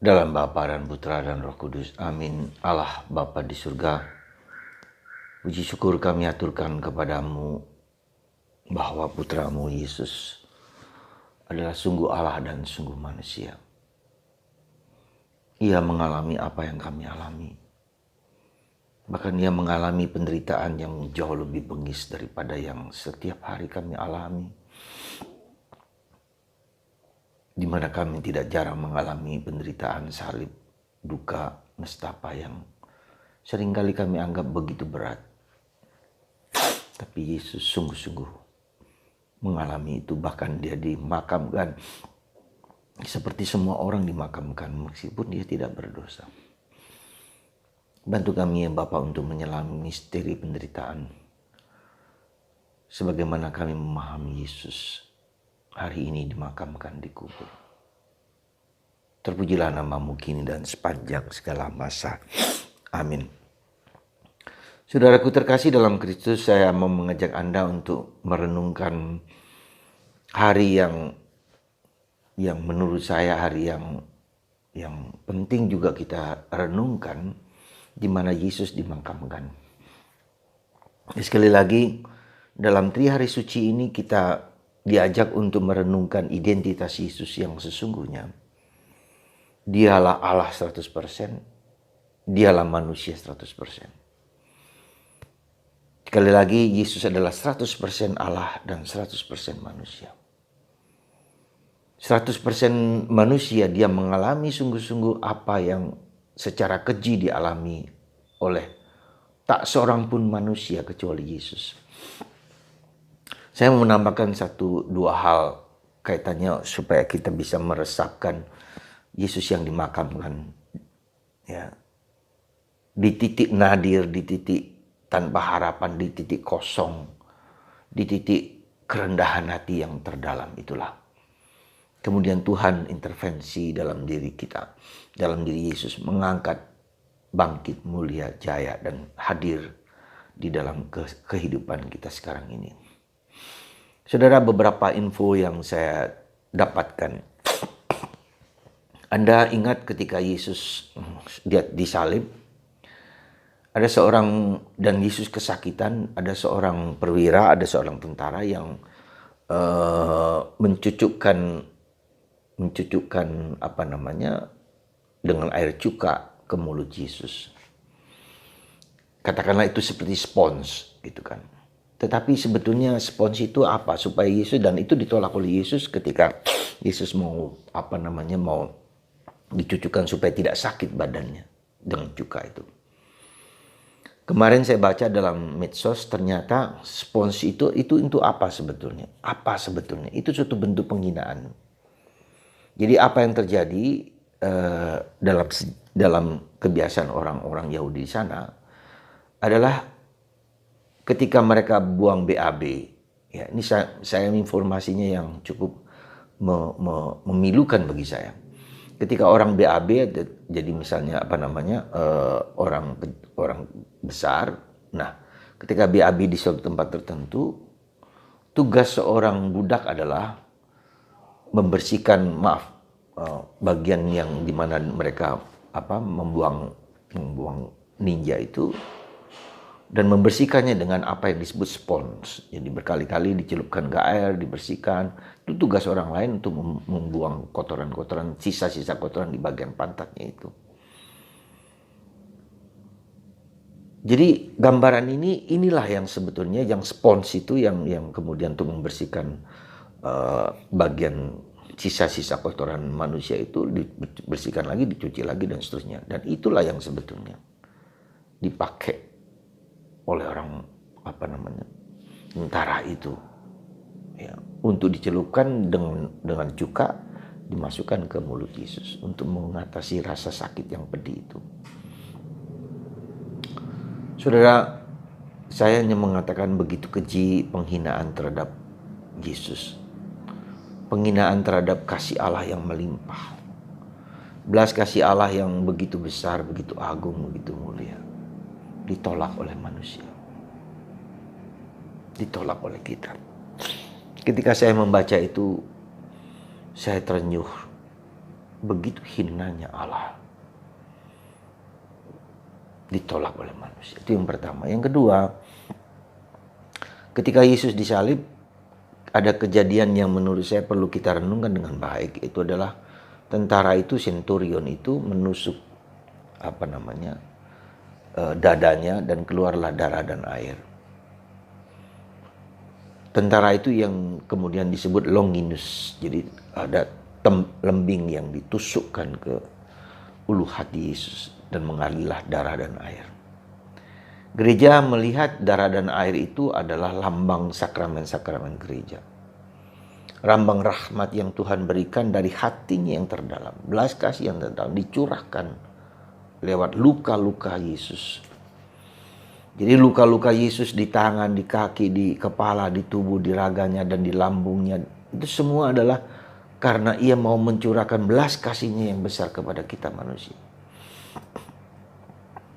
Dalam Bapa dan Putra dan Roh Kudus. Amin. Allah Bapa di surga, puji syukur kami aturkan kepadamu bahwa Putramu Yesus adalah sungguh Allah dan sungguh manusia. Ia mengalami apa yang kami alami. Bahkan ia mengalami penderitaan yang jauh lebih bengis daripada yang setiap hari kami alami. Di mana kami tidak jarang mengalami penderitaan salib, duka, nestapa yang seringkali kami anggap begitu berat. Tapi Yesus sungguh-sungguh mengalami itu, bahkan dia dimakamkan seperti semua orang dimakamkan meskipun dia tidak berdosa. Bantu kami ya Bapa untuk menyelami misteri penderitaan. Sebagaimana kami memahami Yesus hari ini dimakamkan di kubur. Terpujilah namamu kini dan sepanjang segala masa. Amin. Saudaraku terkasih dalam Kristus, saya mau mengajak Anda untuk merenungkan hari yang menurut saya hari yang penting juga kita renungkan, di mana Yesus dimakamkan. Sekali lagi, dalam Trihari Suci ini kita diajak untuk merenungkan identitas Yesus yang sesungguhnya. Dialah Allah 100%, dialah manusia 100%. Sekali lagi, Yesus adalah 100% Allah dan 100% manusia. 100% manusia, dia mengalami sungguh-sungguh apa yang secara keji dialami oleh tak seorang pun manusia kecuali Yesus. Saya mau menambahkan satu dua hal kaitannya supaya kita bisa meresapkan Yesus yang dimakamkan, ya, di titik nadir, di titik tanpa harapan, di titik kosong, di titik kerendahan hati yang terdalam itulah. Kemudian Tuhan intervensi dalam diri kita, dalam diri Yesus, mengangkat, bangkit, mulia, jaya, dan hadir di dalam kehidupan kita sekarang ini. Saudara, beberapa info yang saya dapatkan. Anda ingat ketika Yesus dia disalib, ada seorang, dan Yesus kesakitan, ada seorang perwira, ada seorang tentara yang mencucukkan dengan air cuka ke mulut Yesus. Katakanlah itu seperti spons gitu kan. Tetapi sebetulnya spons itu apa? Supaya Yesus, dan itu ditolak oleh Yesus ketika Yesus mau dicucukkan supaya tidak sakit badannya dengan cuka itu. Kemarin saya baca dalam medsos, ternyata spons itu apa sebetulnya? Apa sebetulnya? Itu suatu bentuk penghinaan. Jadi apa yang terjadi dalam kebiasaan orang-orang Yahudi di sana adalah ketika mereka buang BAB, ya ini saya informasinya yang cukup memilukan bagi saya. Ketika orang BAB, jadi misalnya orang besar, nah ketika BAB di suatu tempat tertentu, tugas seorang budak adalah membersihkan bagian yang dimana mereka membuang ninja itu, dan membersihkannya dengan apa yang disebut spons. Jadi berkali-kali dicelupkan ke air, dibersihkan. Itu tugas orang lain untuk membuang kotoran-kotoran, sisa-sisa kotoran di bagian pantatnya itu. Jadi gambaran inilah yang sebetulnya yang spons itu yang kemudian untuk membersihkan bagian sisa-sisa kotoran manusia itu, dibersihkan lagi, dicuci lagi, dan seterusnya. Dan itulah yang sebetulnya dipakai oleh orang tentara itu, ya, untuk dicelupkan dengan cuka, dimasukkan ke mulut Yesus untuk mengatasi rasa sakit yang pedih itu. Saudara, saya hanya mengatakan begitu keji penghinaan terhadap Yesus, penghinaan terhadap kasih Allah yang melimpah, belas kasih Allah yang begitu besar, begitu agung, begitu mulia, ditolak oleh manusia, ditolak oleh kita. Ketika saya membaca itu, saya terenyuh. begitu hinanya Allah ditolak oleh manusia. Itu yang pertama. Yang kedua, ketika Yesus disalib, ada kejadian yang menurut saya perlu kita renungkan dengan baik. Itu adalah tentara itu, centurion itu menusuk dadanya dan keluarlah darah dan air. Tentara itu yang kemudian disebut Longinus. Jadi ada lembing yang ditusukkan ke ulu hati Yesus dan mengalirlah darah dan air. Gereja melihat darah dan air itu adalah lambang sakramen-sakramen gereja. Lambang rahmat yang Tuhan berikan dari hatinya yang terdalam. Belas kasih yang terdalam dicurahkan lewat luka-luka Yesus. Jadi luka-luka Yesus di tangan, di kaki, di kepala, di tubuh, di raganya, dan di lambungnya. Itu semua adalah karena ia mau mencurahkan belas kasihnya yang besar kepada kita manusia.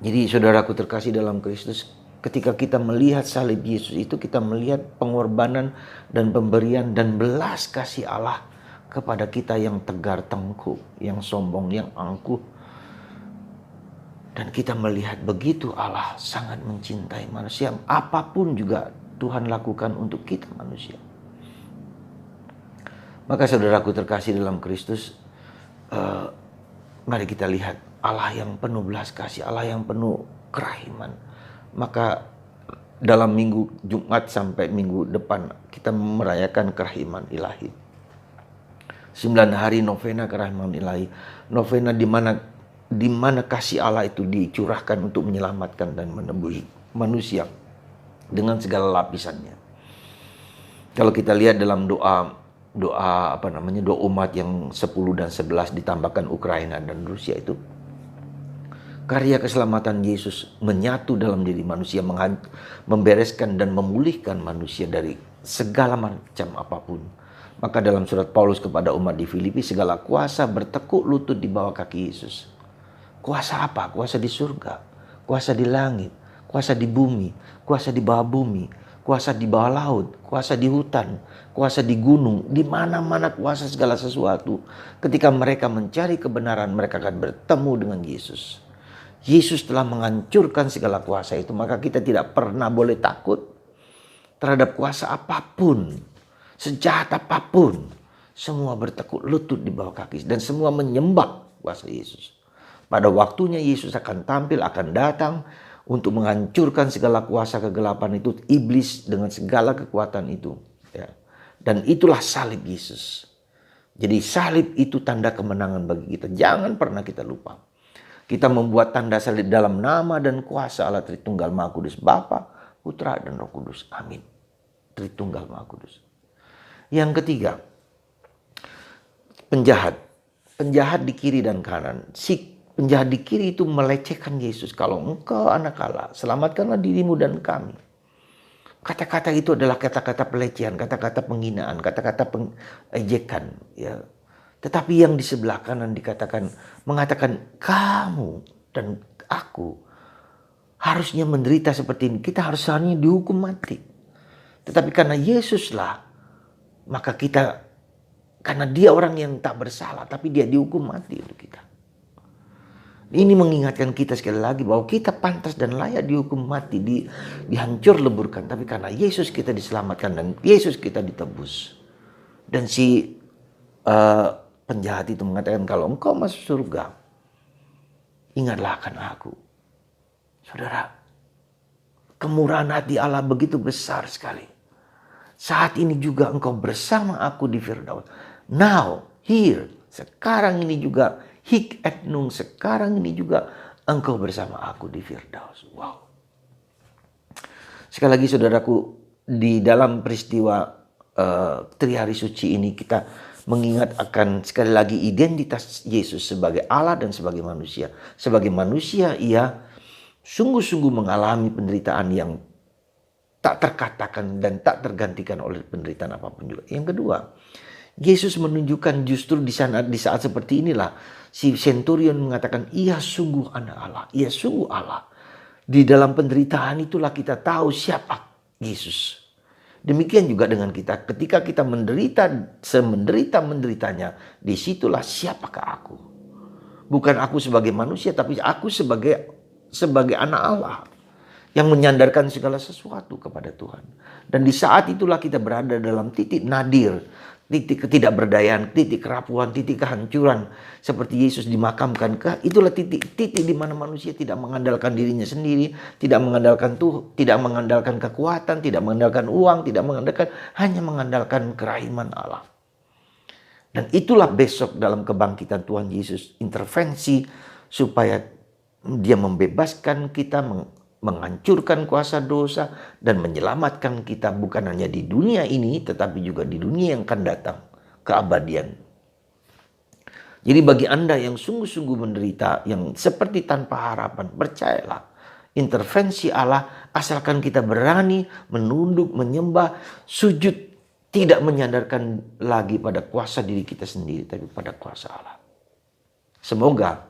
Jadi saudaraku terkasih dalam Kristus, ketika kita melihat salib Yesus itu, kita melihat pengorbanan dan pemberian dan belas kasih Allah kepada kita yang tegar tengkuk, yang sombong, yang angkuh. Dan kita melihat begitu Allah sangat mencintai manusia. Apapun juga Tuhan lakukan untuk kita manusia. Maka saudaraku terkasih dalam Kristus, mari kita lihat Allah yang penuh belas kasih, Allah yang penuh kerahiman. Maka dalam minggu Jumat sampai minggu depan kita merayakan kerahiman ilahi. 9 hari novena kerahiman ilahi. Novena di mana kasih Allah itu dicurahkan untuk menyelamatkan dan menebus manusia dengan segala lapisannya. Kalau kita lihat dalam doa umat yang 10 dan 11 ditambahkan Ukraina dan Rusia itu, karya keselamatan Yesus menyatu dalam diri manusia, membereskan dan memulihkan manusia dari segala macam apapun. Maka dalam surat Paulus kepada umat di Filipi, segala kuasa bertekuk lutut di bawah kaki Yesus. Kuasa apa? Kuasa di surga, kuasa di langit, kuasa di bumi, kuasa di bawah bumi, kuasa di bawah laut, kuasa di hutan, kuasa di gunung, di mana-mana kuasa segala sesuatu. Ketika mereka mencari kebenaran, mereka akan bertemu dengan Yesus. Yesus telah menghancurkan segala kuasa itu, maka kita tidak pernah boleh takut terhadap kuasa apapun, sejahat apapun. Semua bertekuk lutut di bawah kaki dan semua menyembah kuasa Yesus. Pada waktunya Yesus akan tampil, akan datang untuk menghancurkan segala kuasa kegelapan itu, iblis dengan segala kekuatan itu. Ya. Dan itulah salib Yesus. Jadi salib itu tanda kemenangan bagi kita. Jangan pernah kita lupa. Kita membuat tanda salib dalam nama dan kuasa Allah Tritunggal Maha Kudus, Bapa, Putra, dan Roh Kudus. Amin. Tritunggal Maha Kudus. Yang ketiga, penjahat. Penjahat di kiri dan kanan. Si penjahat di kiri itu melecehkan Yesus. Kalau engkau anak Allah, selamatkanlah dirimu dan kami. Kata-kata itu adalah kata-kata pelecehan, kata-kata penghinaan, kata-kata pengejekan. Ya. Tetapi yang di sebelah kanan mengatakan kamu dan aku harusnya menderita seperti ini. Kita harusnya dihukum mati. Tetapi karena Yesuslah, maka karena dia orang yang tak bersalah, tapi dia dihukum mati untuk kita. Ini mengingatkan kita sekali lagi bahwa kita pantas dan layak dihukum mati, dihancur leburkan. Tapi karena Yesus kita diselamatkan dan Yesus kita ditebus. Dan si penjahat itu mengatakan, kalau engkau masuk surga, ingatlah akan aku. Saudara, kemurahan hati Allah begitu besar sekali. Saat ini juga engkau bersama aku di Firdaus. Now, here, sekarang ini juga, hik et nung, sekarang ini juga engkau bersama aku di Firdaus. Wow. Sekali lagi saudaraku, di dalam peristiwa Trihari Suci ini kita mengingat akan sekali lagi identitas Yesus sebagai Allah dan sebagai manusia. Sebagai manusia ia sungguh-sungguh mengalami penderitaan yang tak terkatakan dan tak tergantikan oleh penderitaan apapun juga. Yang kedua, Yesus menunjukkan justru di saat seperti inilah si centurion mengatakan ia sungguh anak Allah, ia sungguh Allah. Di dalam penderitaan itulah kita tahu siapa Yesus. Demikian juga dengan kita. Ketika kita menderita, semenderita-menderitanya, disitulah siapakah aku. Bukan aku sebagai manusia, tapi aku sebagai anak Allah yang menyandarkan segala sesuatu kepada Tuhan. Dan di saat itulah kita berada dalam titik nadir, titik ketidakberdayaan, titik kerapuhan, titik kehancuran. Seperti Yesus dimakamkan, itulah titik di mana manusia tidak mengandalkan dirinya sendiri, tidak mengandalkan Tuhan, tidak mengandalkan kekuatan, tidak mengandalkan uang, hanya mengandalkan kerahiman Allah. Dan itulah besok dalam kebangkitan Tuhan Yesus intervensi supaya dia membebaskan kita, menghancurkan kuasa dosa, dan menyelamatkan kita bukan hanya di dunia ini, tetapi juga di dunia yang akan datang, keabadian. Jadi bagi Anda yang sungguh-sungguh menderita, yang seperti tanpa harapan, percayalah, intervensi Allah asalkan kita berani menunduk, menyembah, sujud, tidak menyandarkan lagi pada kuasa diri kita sendiri, tapi pada kuasa Allah. Semoga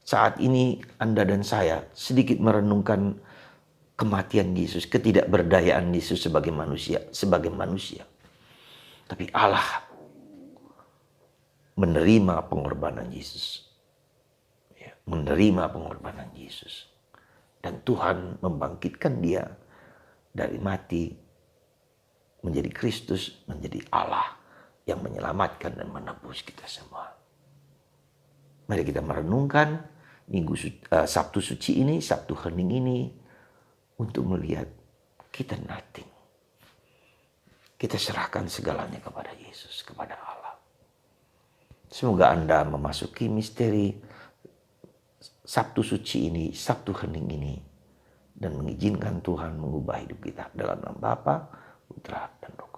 saat ini Anda dan saya sedikit merenungkan kematian Yesus, ketidakberdayaan Yesus sebagai manusia. Tapi Allah menerima pengorbanan Yesus. Menerima pengorbanan Yesus. Dan Tuhan membangkitkan dia dari mati menjadi Kristus, menjadi Allah yang menyelamatkan dan menebus kita semua. Mari kita merenungkan Sabtu suci ini, Sabtu hening ini, untuk melihat kita nothing. Kita serahkan segalanya kepada Yesus, kepada Allah. Semoga Anda memasuki misteri Sabtu suci ini, Sabtu hening ini, dan mengizinkan Tuhan mengubah hidup kita dalam nama Bapa, Putra, dan Roh